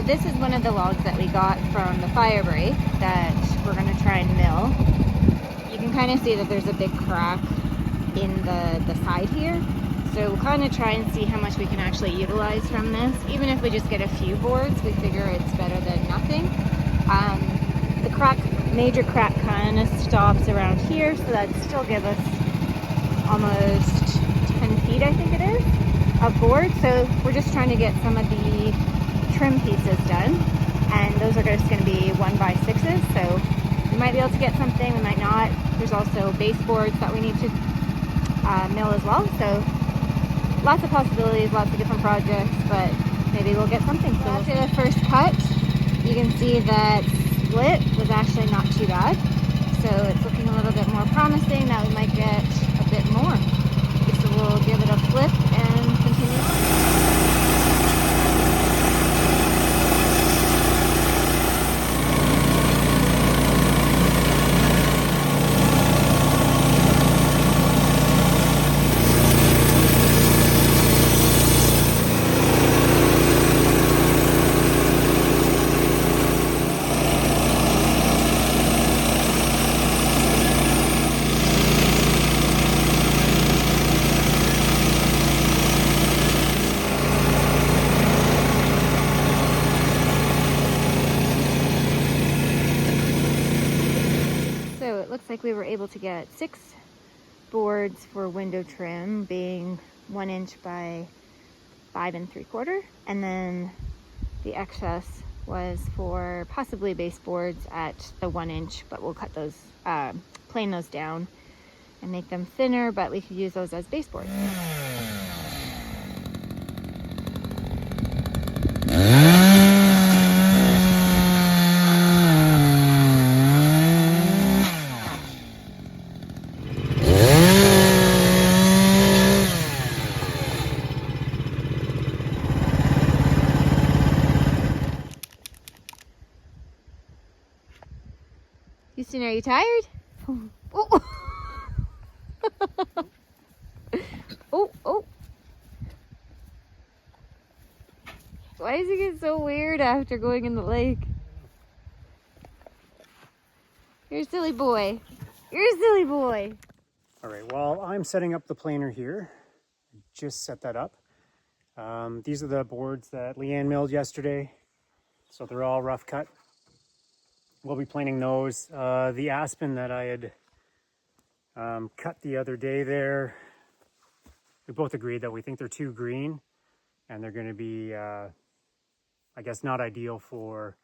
this is one of the logs that we got from the fire break that we're going to try and mill. You can kind of see that there's a big crack in the side here. So we'll kind of try and see how much we can actually utilize from this. Even if we just get a few boards, we figure it's better than nothing. The major crack kind of stops around here, so that'd still give us almost 10 feet, I think it is, of board. So we're just trying to get some of the trim pieces done, and those are just going to be 1x6s. So we might be able to get something, we might not. There's also baseboards that we need to mill as well. So lots of possibilities, lots of different projects, but maybe we'll get something. So after the first cut, you can see that split was actually not too bad. So it's looking a little bit more promising that we might get a bit more. So we'll give it a flip and continue on. Looks like we were able to get 6 boards for window trim, being 1 inch by 5 3/4, and then the excess was for possibly baseboards at the 1 inch, but we'll cut those, plane those down and make them thinner, but we could use those as baseboards. Houston, are you tired? Oh. Oh. Why does it get so weird after going in the lake? You're a silly boy. You're a silly boy. All right, well, I'm setting up the planer here. Just set that up. These are the boards that Leanne milled yesterday. So they're all rough cut. We'll be planing those. The aspen that I had cut the other day there, we both agreed that we think they're too green and they're going to be, I guess, not ideal for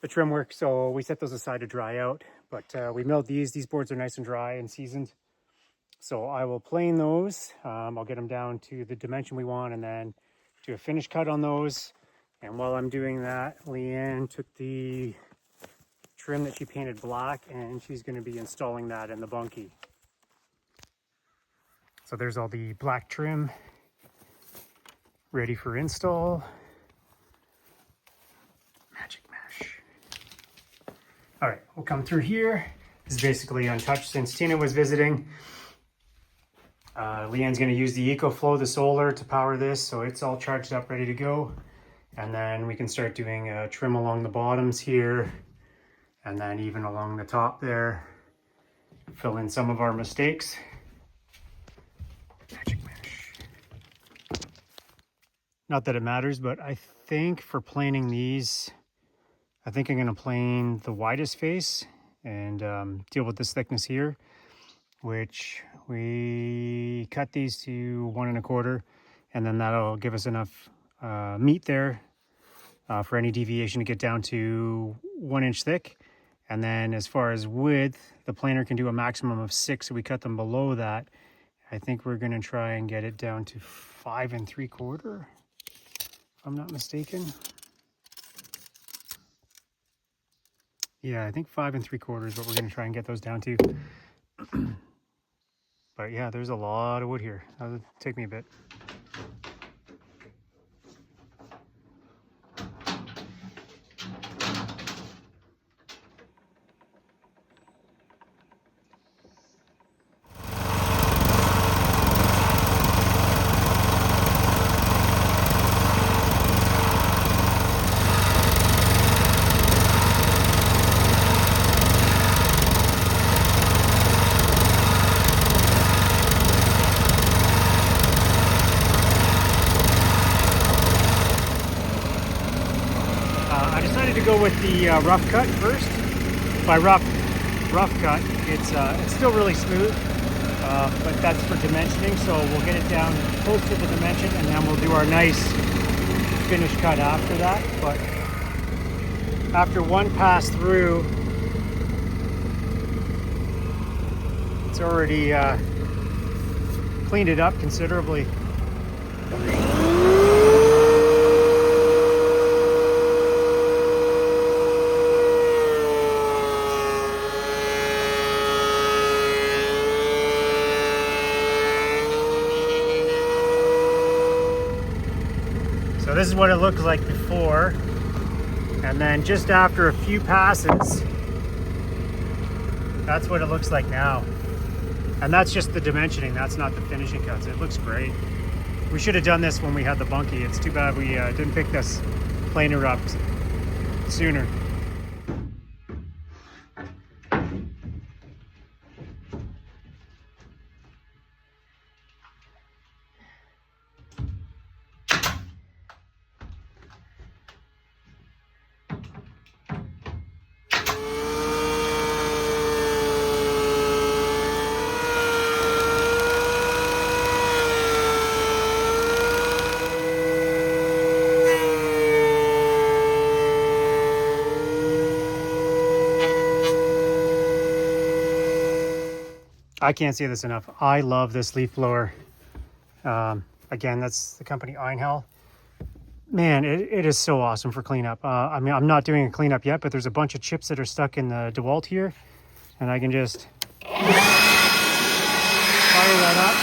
the trim work. So we set those aside to dry out, but we milled these. These boards are nice and dry and seasoned. So I will plane those. I'll get them down to the dimension we want and then do a finish cut on those. And while I'm doing that, Leanne took the trim that she painted black and she's going to be installing that in the bunkie. So there's all the black trim ready for install. Magic mesh. All right, we'll come through here. This is basically untouched since Tina was visiting. Leanne's going to use the EcoFlow, the solar, to power this, so it's all charged up, ready to go. And then we can start doing trim along the bottoms here, and then even along the top there. Fill in some of our mistakes. Magic mesh. Not that it matters, but I think for planing these, I think I'm going to plane the widest face and deal with this thickness here, which we cut these to 1 1/4, and then that'll give us enough meat there for any deviation to get down to 1 inch thick. And then as far as width, the planer can do a maximum of 6, so we cut them below that. I think we're going to try and get it down to 5 3/4, if I'm not mistaken. Yeah, I think 5 3/4 is what we're going to try and get those down to. But yeah, there's a lot of wood here. That'll take me a bit. with the rough cut first. By rough cut, it's still really smooth, but that's for dimensioning. So we'll get it down close to the dimension, and then we'll do our nice finish cut after that. But after one pass through, it's already cleaned it up considerably. So this is what it looked like before, and then just after a few passes, that's what it looks like now. And that's just the dimensioning, that's not the finishing cuts. It looks great. We should have done this when we had the Bunkie. It's too bad we didn't pick this planer up sooner. I can't say this enough. I love this leaf blower. Again, that's the company Einhell. Man, it is so awesome for cleanup. I mean, I'm not doing a cleanup yet, but there's a bunch of chips that are stuck in the DeWalt here, and I can just fire that up.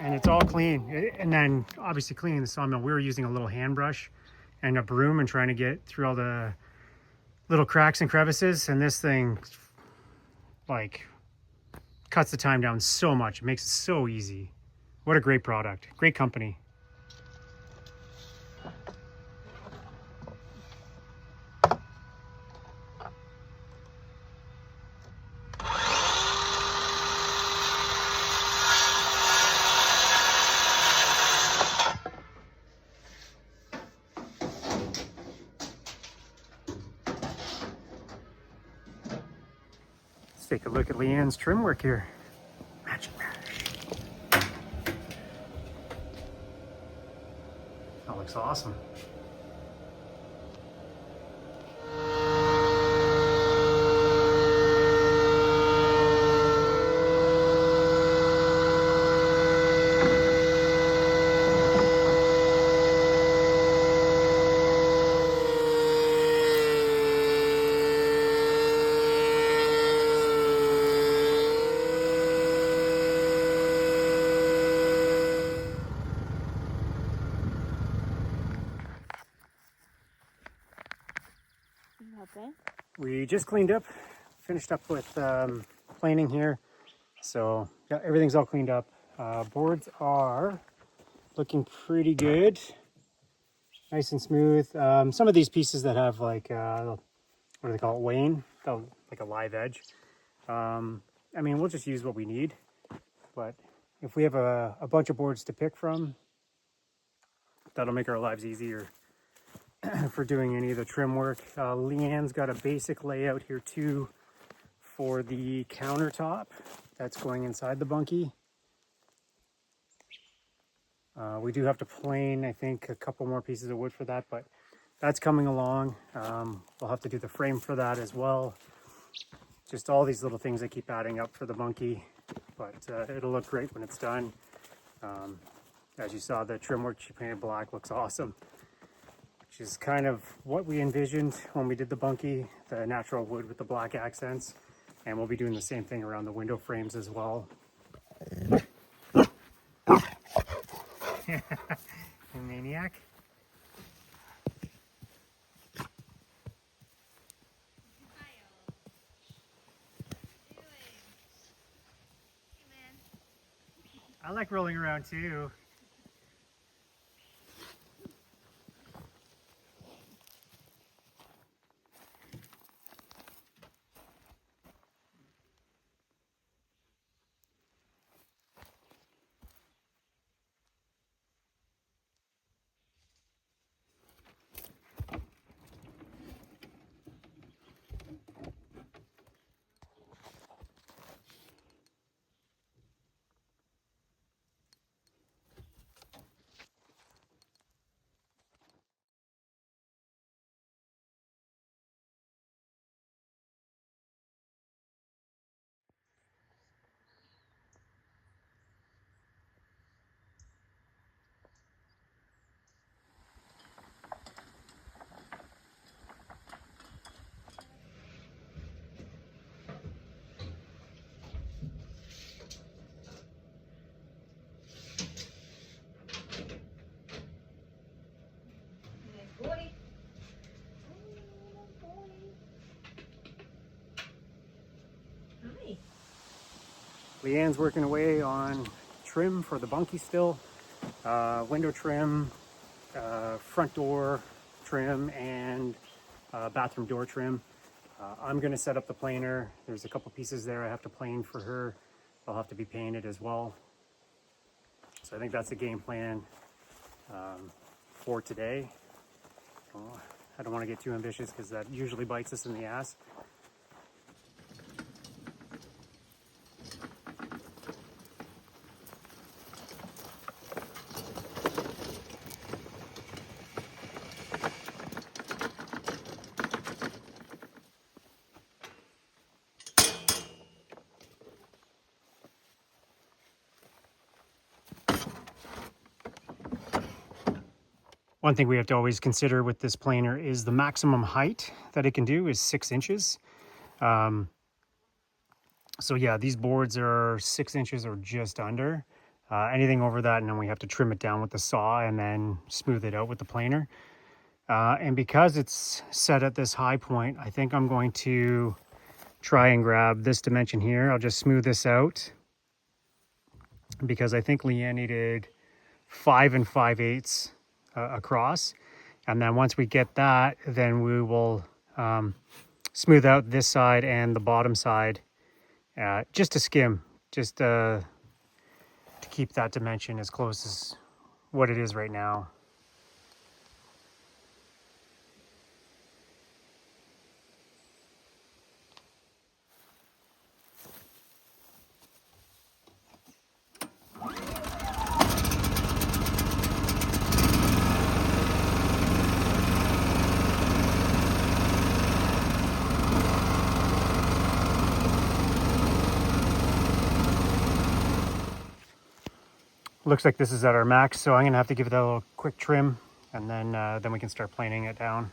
And it's all clean. And then obviously cleaning the sawmill, we were using a little hand brush and a broom and trying to get through all the little cracks and crevices, and this thing like cuts the time down so much. It makes it so easy. What a great product. Great company. Take a look at Leanne's trim work here. Magic mash. That looks awesome. We just cleaned up, finished up with planing here. So yeah, everything's all cleaned up. Boards are looking pretty good. Nice and smooth. Some of these pieces that have like, what do they call it, wane? Like a live edge. I mean, we'll just use what we need. But if we have a bunch of boards to pick from, that'll make our lives easier for doing any of the trim work. Leanne's got a basic layout here too for the countertop that's going inside the Bunkie. We do have to plane, I think, a couple more pieces of wood for that, but that's coming along. We'll have to do the frame for that as well. Just all these little things that keep adding up for the Bunkie, but it'll look great when it's done. As you saw, the trim work she painted black looks awesome, which is kind of what we envisioned when we did the Bunkie, the natural wood with the black accents. And we'll be doing the same thing around the window frames as well. You maniac. I like rolling around too. Leanne's working away on trim for the bunkie still. Window trim, front door trim, and bathroom door trim. I'm going to set up the planer. There's a couple pieces there I have to plane for her. They'll have to be painted as well. So I think that's the game plan for today. I don't want to get too ambitious because that usually bites us in the ass. One thing we have to always consider with this planer is the maximum height that it can do is 6 inches. So yeah, these boards are 6 inches or just under. Anything over that, and then we have to trim it down with the saw and then smooth it out with the planer. And because it's set at this high point, I think I'm going to try and grab this dimension here. I'll just smooth this out because I think Leanne needed 5 5/8 across. And then once we get that, then we will smooth out this side and the bottom side just to skim, just to keep that dimension as close as what it is right now. Looks like this is at our max, so I'm gonna have to give it a little quick trim, and then we can start planing it down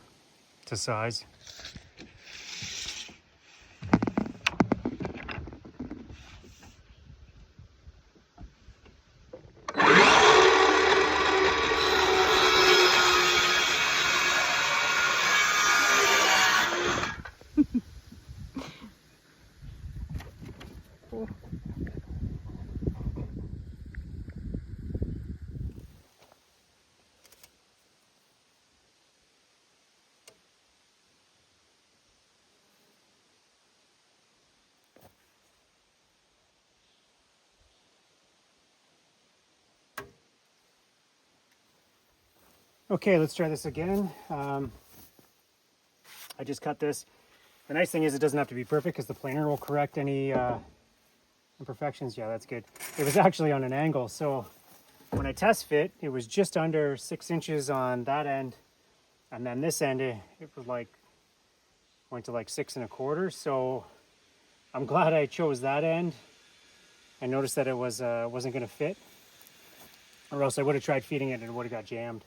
to size. Okay, let's try this again. I just cut this. The nice thing is it doesn't have to be perfect because the planer will correct any imperfections. Yeah, that's good. It was actually on an angle, so when I test fit, it was just under 6 inches on that end, and then this end, it was like, went to like 6 1/4. So I'm glad I chose that end. I noticed that it was wasn't gonna fit, or else I would have tried feeding it and it would have got jammed.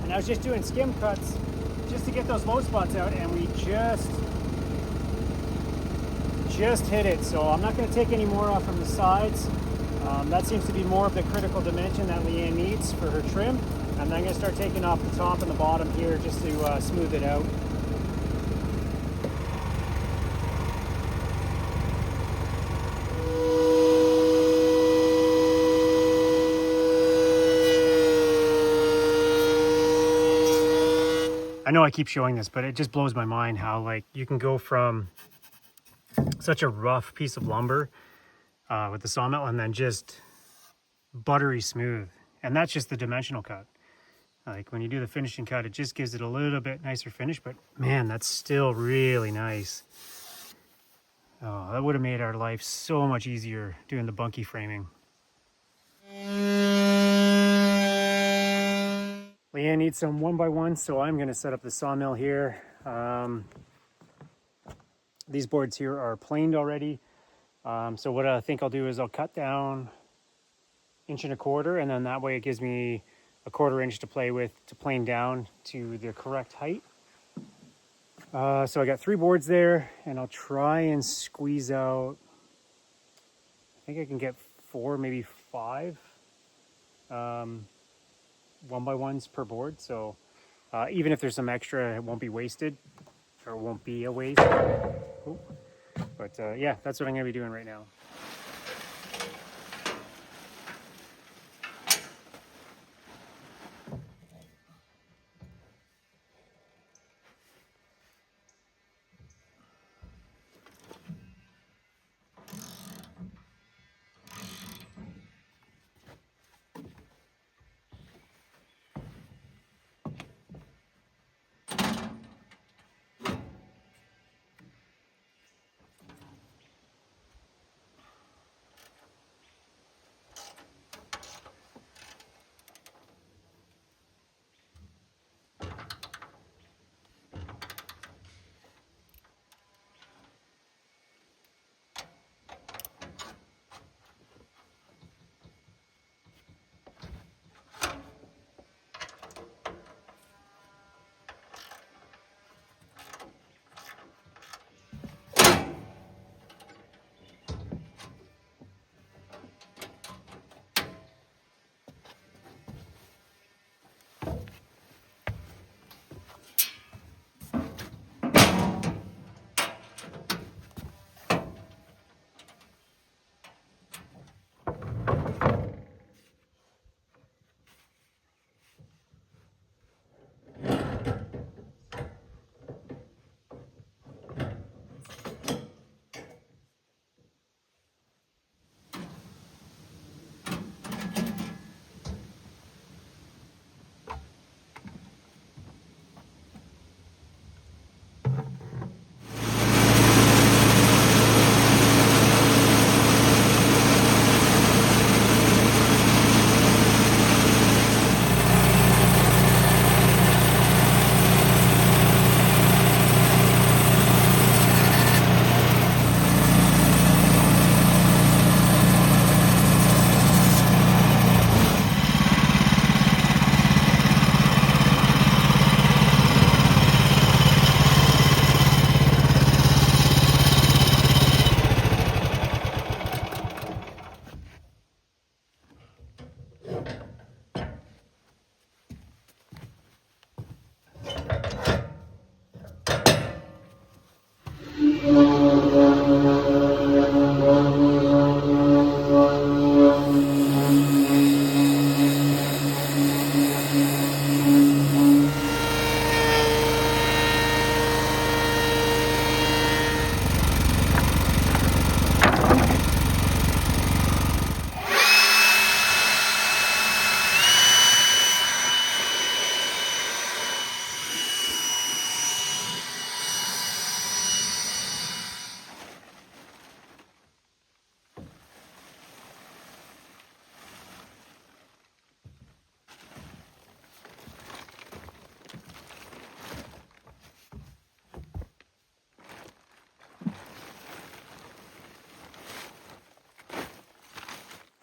I was just doing skim cuts just to get those low spots out, and we just hit it. So I'm not going to take any more off from the sides. That seems to be more of the critical dimension that Leanne needs for her trim. And then I'm going to start taking off the top and the bottom here just to smooth it out. I know I keep showing this, but it just blows my mind how like you can go from such a rough piece of lumber with the sawmill and then just buttery smooth. And that's just the dimensional cut. Like when you do the finishing cut, it just gives it a little bit nicer finish, but man, that's still really nice. Oh, that would have made our life so much easier doing the bunkie framing. Leanne needs some 1x1, so I'm going to set up the sawmill here. These boards here are planed already. So what I think I'll do is I'll cut down 1.25 inches, and then that way it gives me a 1/4 inch to play with to plane down to the correct height. So I got 3 boards there, and I'll try and squeeze out, I think I can get 4, maybe 5 1x1s per board. So even if there's some extra, it won't be wasted, or it won't be a waste. Ooh. But yeah, that's what I'm going to be doing right now.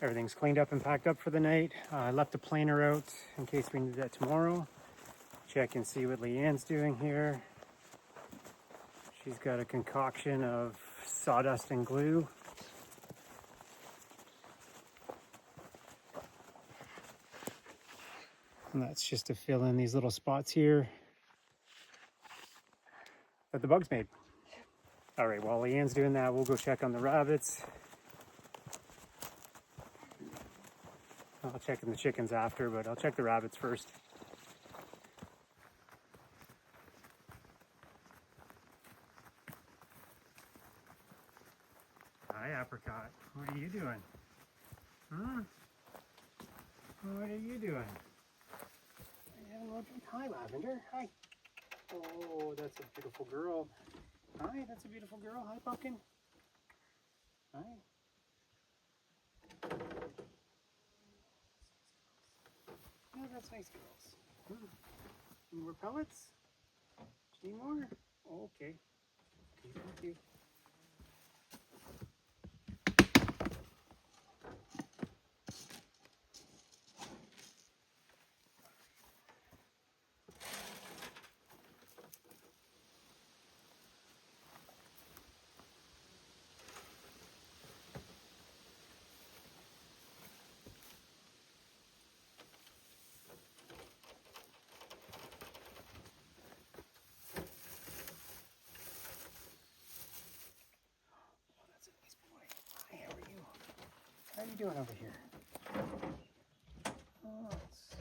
Everything's cleaned up and packed up for the night. I left the planer out in case we need that tomorrow. Check and see what Leanne's doing here. She's got a concoction of sawdust and glue. And that's just to fill in these little spots here that the bugs made. All right, while Leanne's doing that, we'll go check on the rabbits. I'll check on the chickens after, but I'll check the rabbits first. Hi, Apricot. What are you doing? What are you doing? Hi, Lavender. Hi. Oh, that's a beautiful girl. Hi, that's a beautiful girl. Hi, Pumpkin. Hi. Oh, that's nice girls. Any more pellets? Any more? Oh, okay. Okay, thank you. How are you doing over here? Oh, it's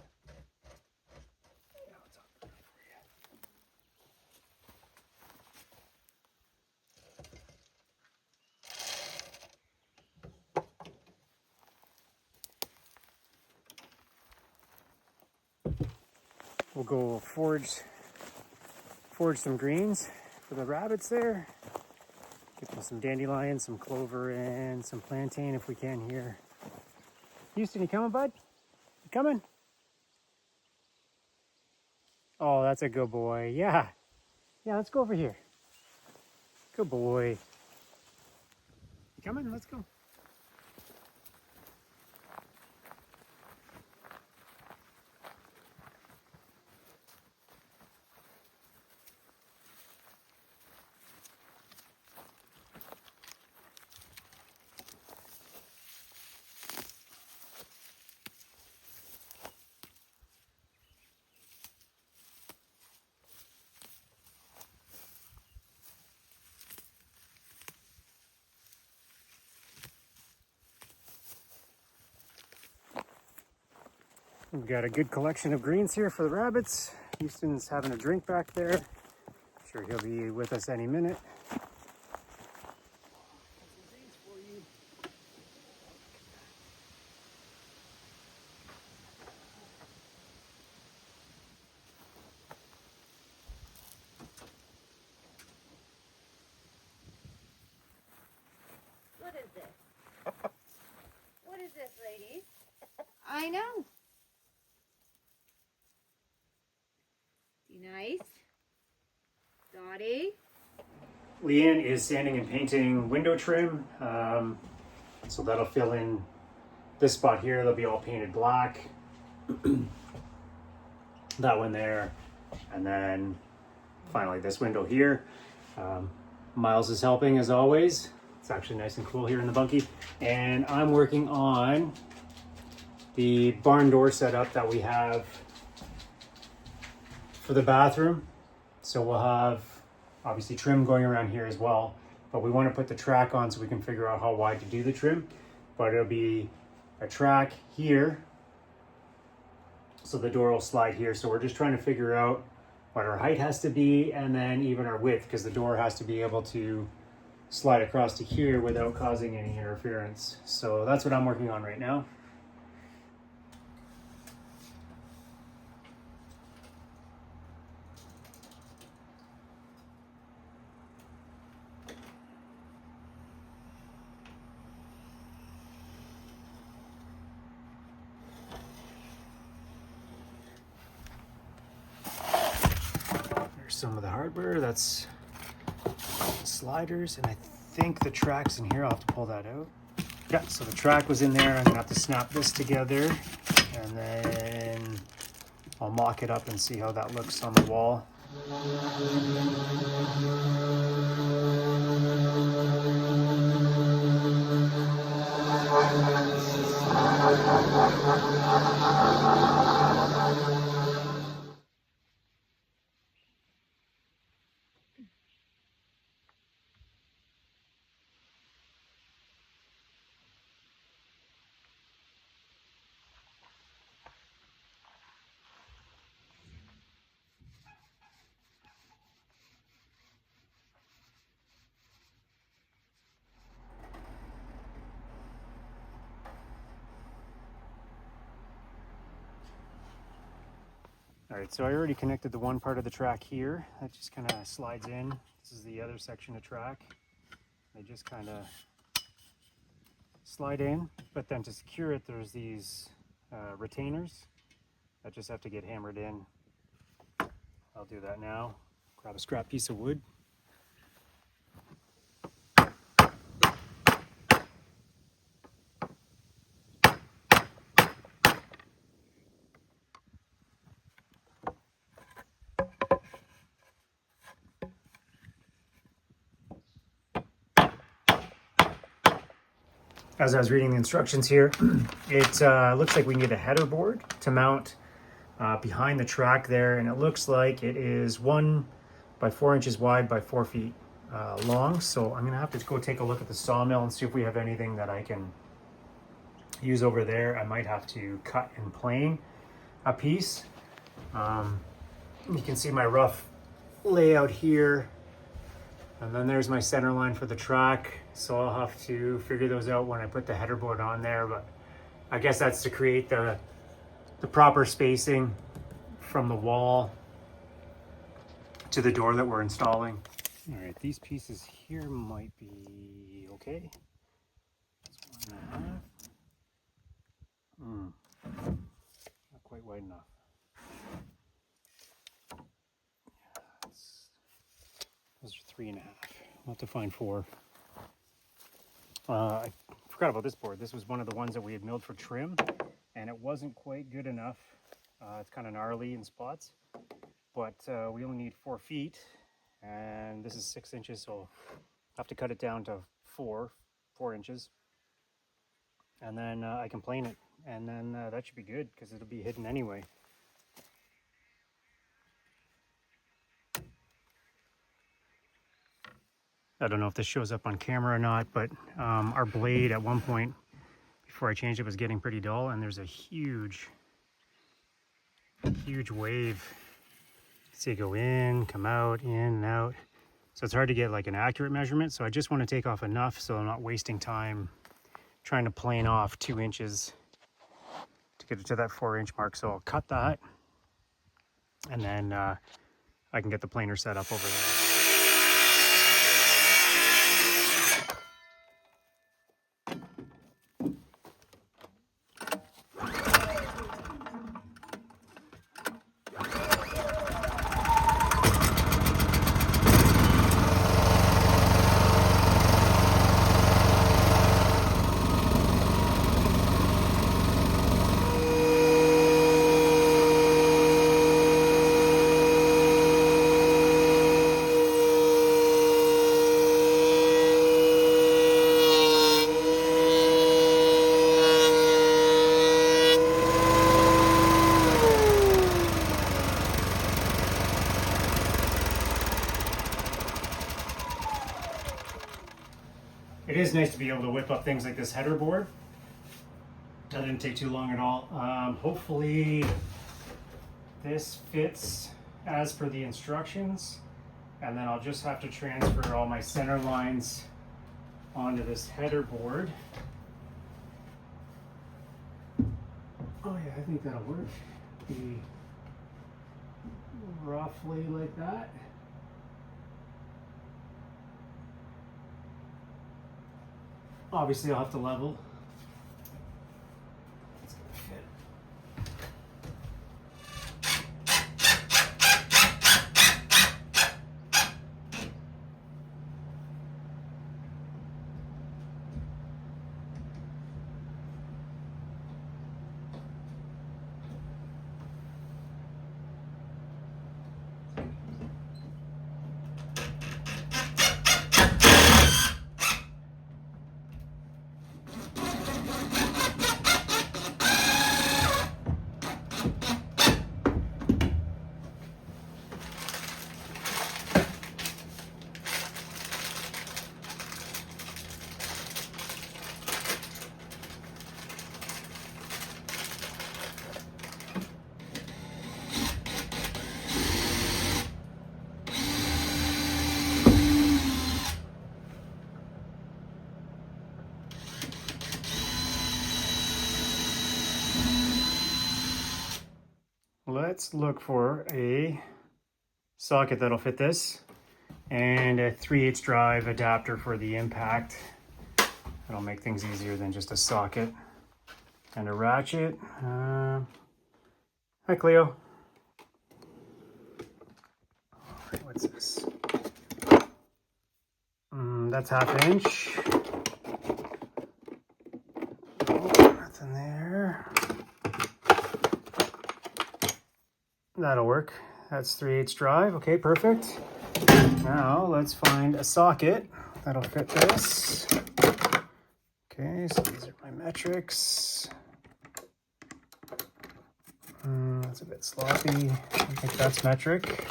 up there for you. We'll go forage some greens for the rabbits there. Get them some dandelions, some clover, and some plantain if we can here. Houston, you coming, bud? You coming? Oh, that's a good boy. Yeah. Yeah, let's go over here. Good boy. You coming? Let's go. We've got a good collection of greens here for the rabbits. Houston's having a drink back there. I'm sure he'll be with us any minute. What is this? What is this, ladies? I know. Be nice. Dottie. Leanne is sanding and painting window trim. So that'll fill in this spot here. They'll be all painted black. That one there. And then finally this window here. Miles is helping as always. It's actually nice and cool here in the bunkie. And I'm working on the barn door setup that we have for the bathroom. So we'll have obviously trim going around here as well, but we want to put the track on so we can figure out how wide to do the trim. But it'll be a track here, so the door will slide here. So we're just trying to figure out what our height has to be, and then even our width, because the door has to be able to slide across to here without causing any interference. So that's what I'm working on right now. Some of the hardware, that's sliders, and I think the track's in here. I'll have to pull that out. Yeah, so the track was in there. I'm gonna have to snap this together, and then I'll mock it up and see how that looks on the wall. All right, so I already connected the one part of the track here. That just kind of slides in. This is the other section of track. They just kind of slide in, but then to secure it, there's these retainers that just have to get hammered in I'll do that now. Grab a scrap piece of wood. As I was reading the instructions here, it looks like we can get a header board to mount behind the track there, and it looks like it is 1 by 4 inches wide by 4 feet long. So I'm gonna have to go take a look at the sawmill and see if we have anything that I can use over there. I might have to cut and plane a piece. You can see my rough layout here. And then there's my center line for the track. So I'll have to figure those out when I put the header board on there. But I guess that's to create the proper spacing from the wall to the door that we're installing. All right, these pieces here might be okay. That's 1.5. Not quite wide enough. Those are 3.5. We'll have to find 4. I forgot about this board. This was one of the ones that we had milled for trim, and it wasn't quite good enough. It's kind of gnarly in spots, but we only need 4 feet, and this is 6 inches, so I'll have to cut it down to 4 inches, and then I can plane it, and then that should be good because it'll be hidden anyway. I don't know if this shows up on camera or not, but our blade at one point before I changed it was getting pretty dull, and there's a huge wave. See it go in, come out, in and out. So it's hard to get like an accurate measurement. So I just want to take off enough so I'm not wasting time trying to plane off 2 inches to get it to that 4-inch mark. So I'll cut that, and then I can get the planer set up over there. It is nice to be able to whip up things like this header board. That didn't take too long at all. Hopefully this fits as per the instructions, and then I'll just have to transfer all my center lines onto this header board. Oh yeah, I think that'll work. Be roughly like that. Obviously I'll have to level. It's gonna fit. Let's look for a socket that'll fit this, and a 3/8 drive adapter for the impact. That'll make things easier than just a socket. And a ratchet. Hi Cleo. What's this? That's 1/2 inch. Oh, nothing there. That'll work. That's 3/8 drive. Okay, perfect. Now let's find a socket that'll fit this. Okay, so these are my metrics. That's a bit sloppy. I think that's metric.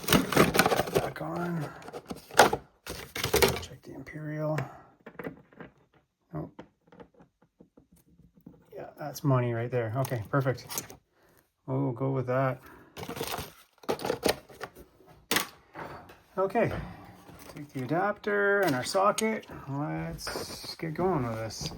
Put that back on. Check the imperial. Oh, yeah, that's money right there. Okay, perfect. We'll go with that. Okay, take the adapter and our socket. Let's get going with this.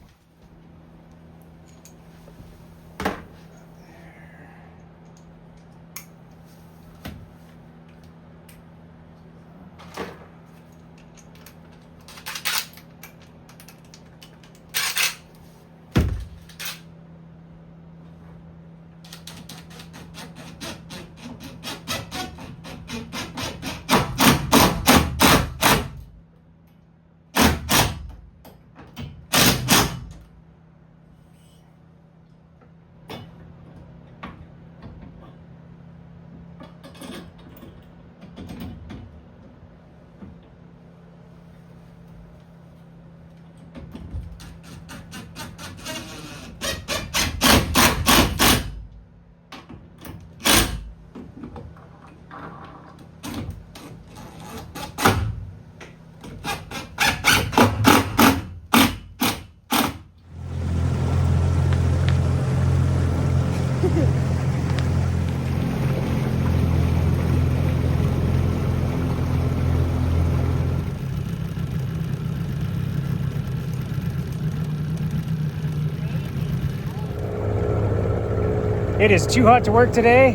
It is too hot to work today,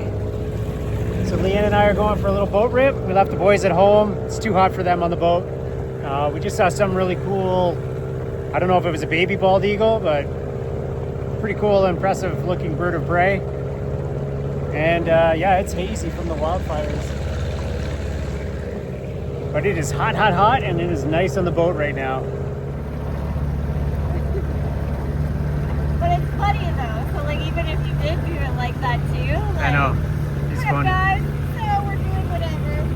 so Leanne and I are going for a little boat rip. We left the boys at home. It's too hot for them on the boat. We just saw some really cool, I don't know if it was a baby bald eagle, but pretty cool, impressive looking bird of prey. And yeah, it's hazy from the wildfires. But it is hot, hot, hot, and it is nice on the boat right now. But it's funny though, so like even if you did do it like that too, like, I know, it's what up, funny. guys? So we're doing whatever.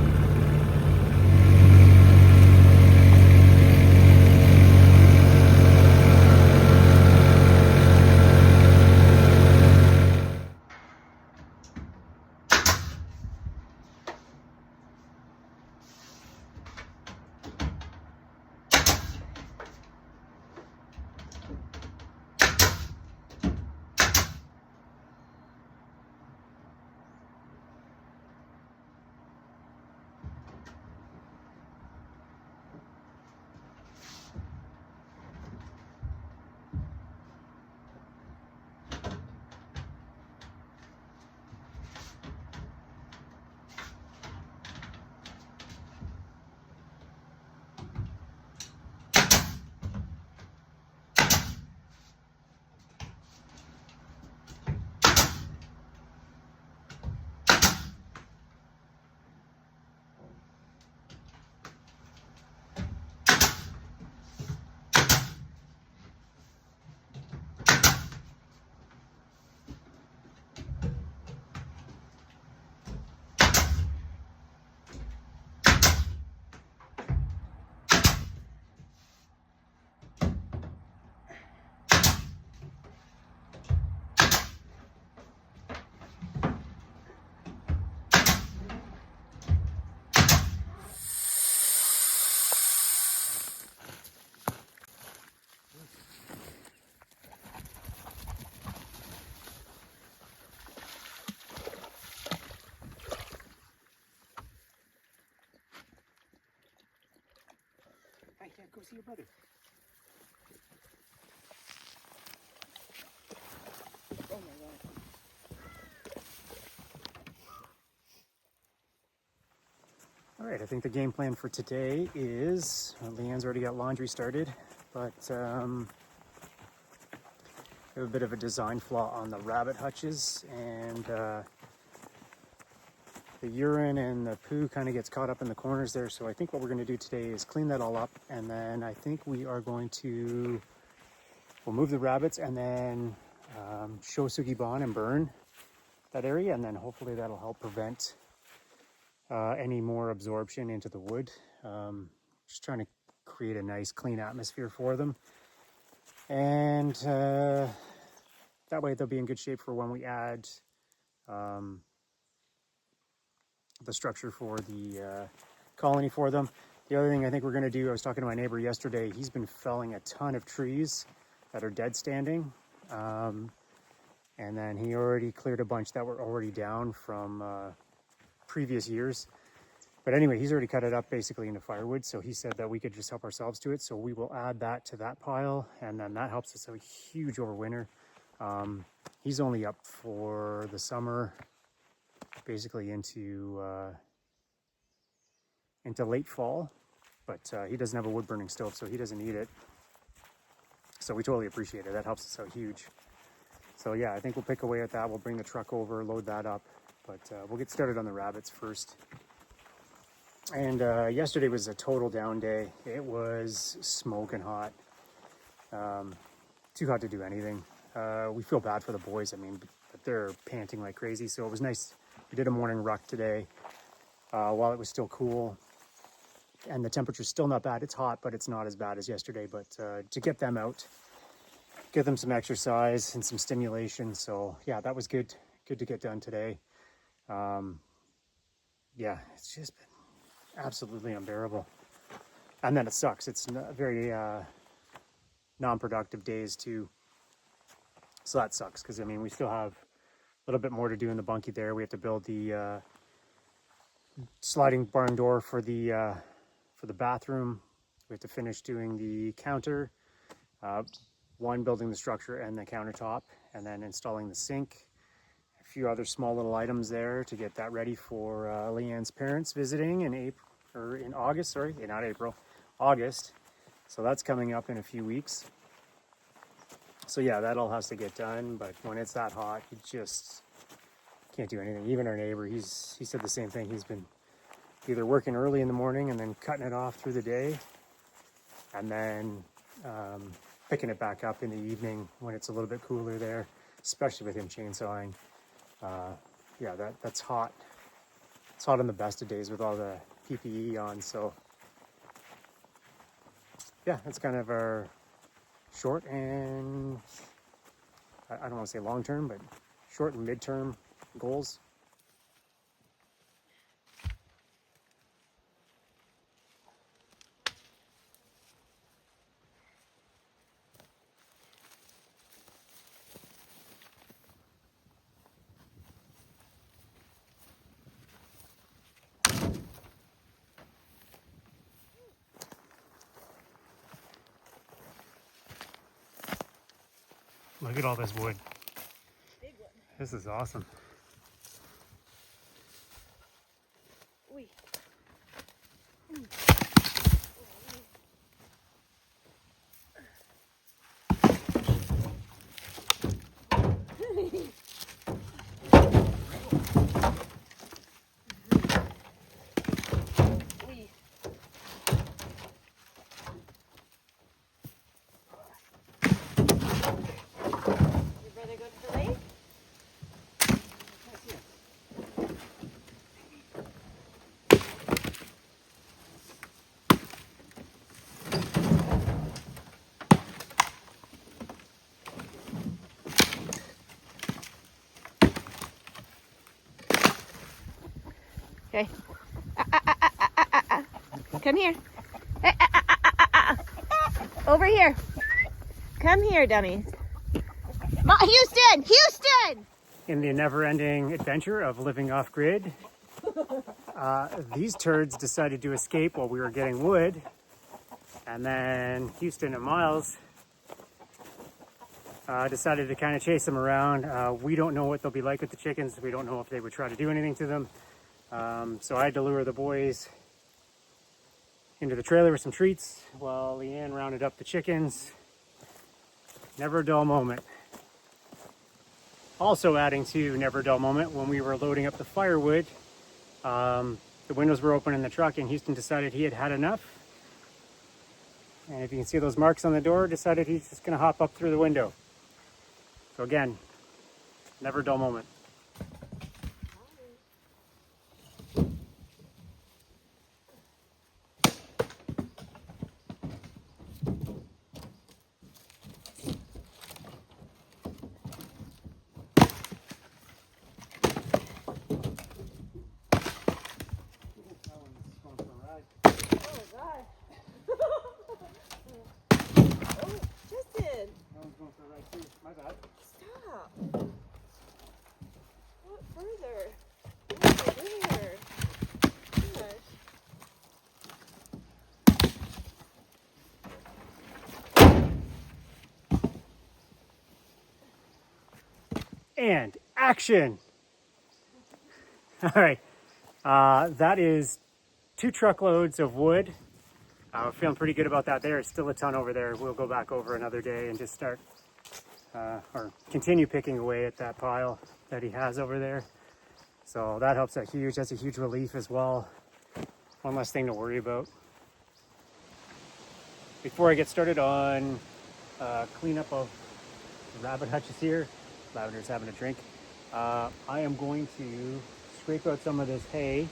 Yeah, go see your brother. Oh my God. All right, I think the game plan for today is, Leanne's already got laundry started, but we have a bit of a design flaw on the rabbit hutches, and the urine and the poo kind of gets caught up in the corners there. So I think what we're going to do today is clean that all up, and then I think we'll move the rabbits and then show Sugi Bon and burn that area, and then hopefully that'll help prevent any more absorption into the wood. Just trying to create a nice clean atmosphere for them, and that way they'll be in good shape for when we add the structure for the colony for them. The other thing I think we're going to do, I was talking to my neighbor yesterday, he's been felling a ton of trees that are dead standing, and then he already cleared a bunch that were already down from previous years. But anyway, he's already cut it up basically into firewood, so he said that we could just help ourselves to it. So we will add that to that pile, and then that helps us out huge over winter. He's only up for the summer, basically into late fall, but he doesn't have a wood burning stove, so he doesn't need it. So we totally appreciate it. That helps us out huge. So yeah, I think we'll pick away at that. We'll bring the truck over, load that up, but we'll get started on the rabbits first. And yesterday was a total down day. It was smoking hot. Too hot to do anything. We feel bad for the boys. I mean, but they're panting like crazy. So it was nice. We did a morning ruck today while it was still cool. And the temperature's still not bad. It's hot, but it's not as bad as yesterday. But to get them out, get them some exercise and some stimulation. So yeah, that was good. Good to get done today. Yeah, it's just been absolutely unbearable. And then it sucks. It's very non-productive days too. So that sucks, because I mean, we still have a little bit more to do in the bunkie there. We have to build the sliding barn door for the bathroom. We have to finish doing the counter, building the structure and the countertop, and then installing the sink. A few other small little items there to get that ready for Leanne's parents visiting in August. So that's coming up in a few weeks. So yeah, that all has to get done, but when it's that hot, you just can't do anything. Even our neighbor, he said the same thing. He's been either working early in the morning and then cutting it off through the day, and then picking it back up in the evening when it's a little bit cooler there, especially with him chainsawing. Yeah, that's hot. It's hot on the best of days with all the PPE on. So yeah, that's kind of our short and, I don't want to say long term, but short and mid-term goals. Look at all this wood. Big one. This is awesome. Oy. Okay. Come here. Over here. Come here, dummies. Houston! Houston! In the never-ending adventure of living off-grid, these turds decided to escape while we were getting wood, and then Houston and Miles decided to kind of chase them around. We don't know what they'll be like with the chickens. We don't know if they would try to do anything to them. So I had to lure the boys into the trailer with some treats while Leanne rounded up the chickens. Never a dull moment. Also adding to never a dull moment, when we were loading up the firewood, The windows were open in the truck, and Houston decided he had had enough. And if you can see those marks on the door, decided he's just gonna hop up through the window. So again, never a dull moment. My bad. Stop. What further? What further? Gosh. And action! All right, that is 2 truckloads of wood. We're feeling pretty good about that. There's still a ton over there. We'll go back over another day and just start or continue picking away at that pile that he has over there. So that helps out huge. That's a huge relief as well. One less thing to worry about. Before I get started on cleanup of the rabbit hutches here, Lavender's having a drink. I am going to scrape out some of this hay,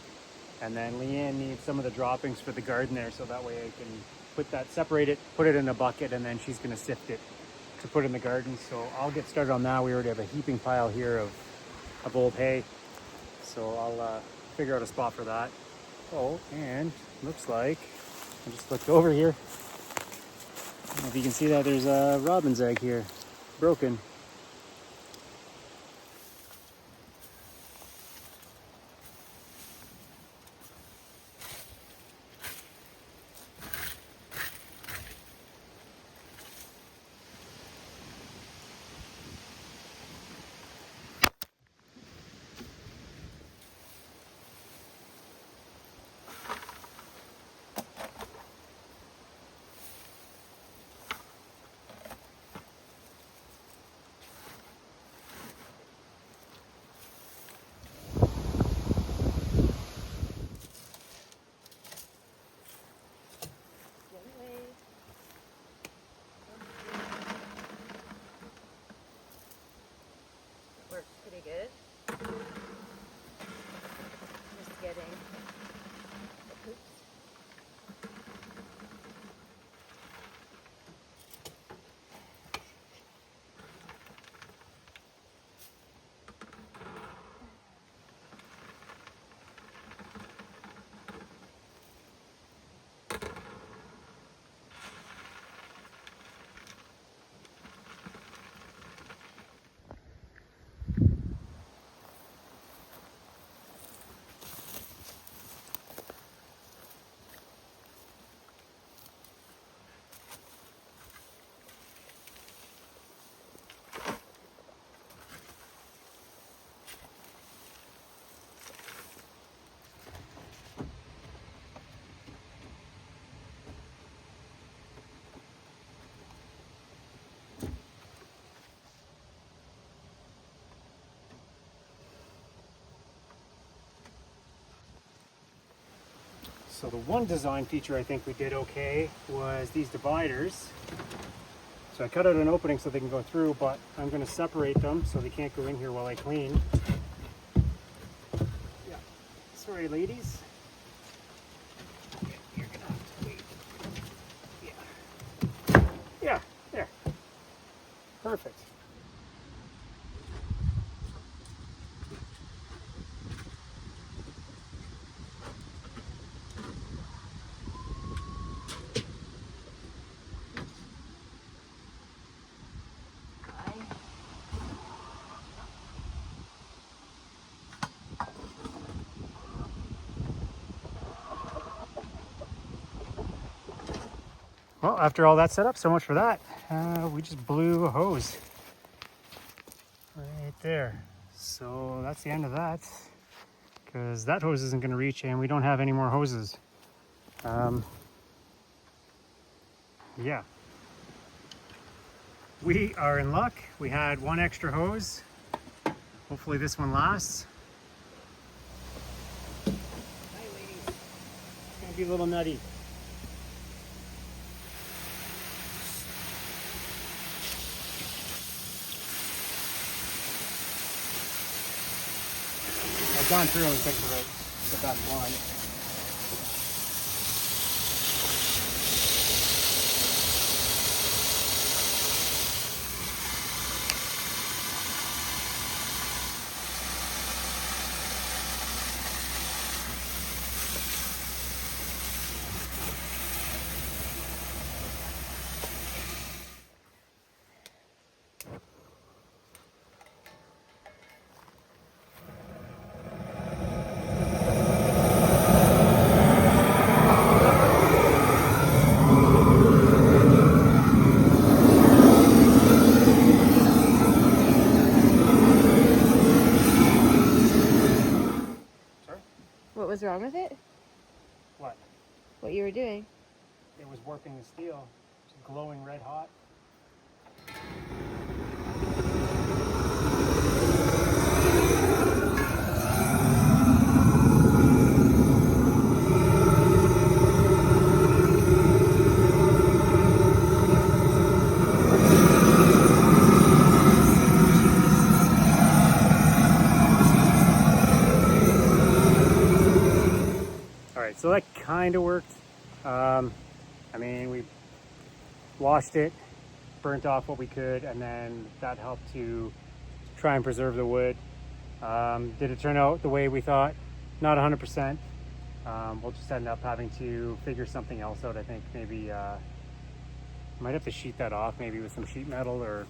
and then Leanne needs some of the droppings for the garden there, so that way I can put that, separate it, put it in a bucket, and then she's gonna sift it to put in the garden. So I'll get started on that. We already have a heaping pile here of old hay, so I'll figure out a spot for that. Oh, and looks like, I just looked over here. I don't know if you can see that, there's a robin's egg here, broken. Works pretty good. Just getting the coops. So the one design feature I think we did okay was these dividers. So I cut out an opening so they can go through, but I'm going to separate them so they can't go in here while I clean. Yeah, sorry ladies. You're gonna have to wait. Yeah, there. Perfect. Well, after all that set up, so much for that. We just blew a hose right there. So that's the end of that, because that hose isn't going to reach and we don't have any more hoses. Yeah. We are in luck. We had one extra hose. Hopefully this one lasts. Could be a little nutty. I've gone through and picked the best one. What was wrong with it? What? What you were doing? It was warping the steel. It was glowing red hot. Alright, so that kind of worked. I mean, we washed it, burnt off what we could, and then that helped to try and preserve the wood. Did it turn out the way we thought? Not 100%. We'll just end up having to figure something else out. I think maybe might have to sheet that off, maybe with some sheet metal, or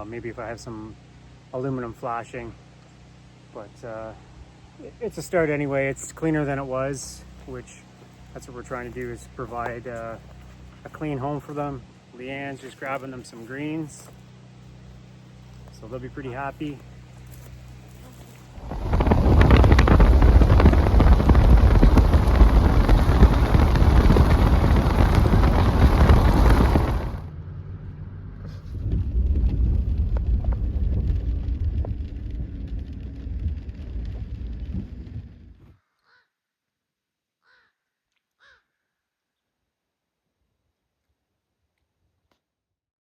maybe if I have some aluminum flashing. But it's a start anyway. It's cleaner than it was, which that's what we're trying to do, is provide a clean home for them. Leanne's just grabbing them some greens, so they'll be pretty happy.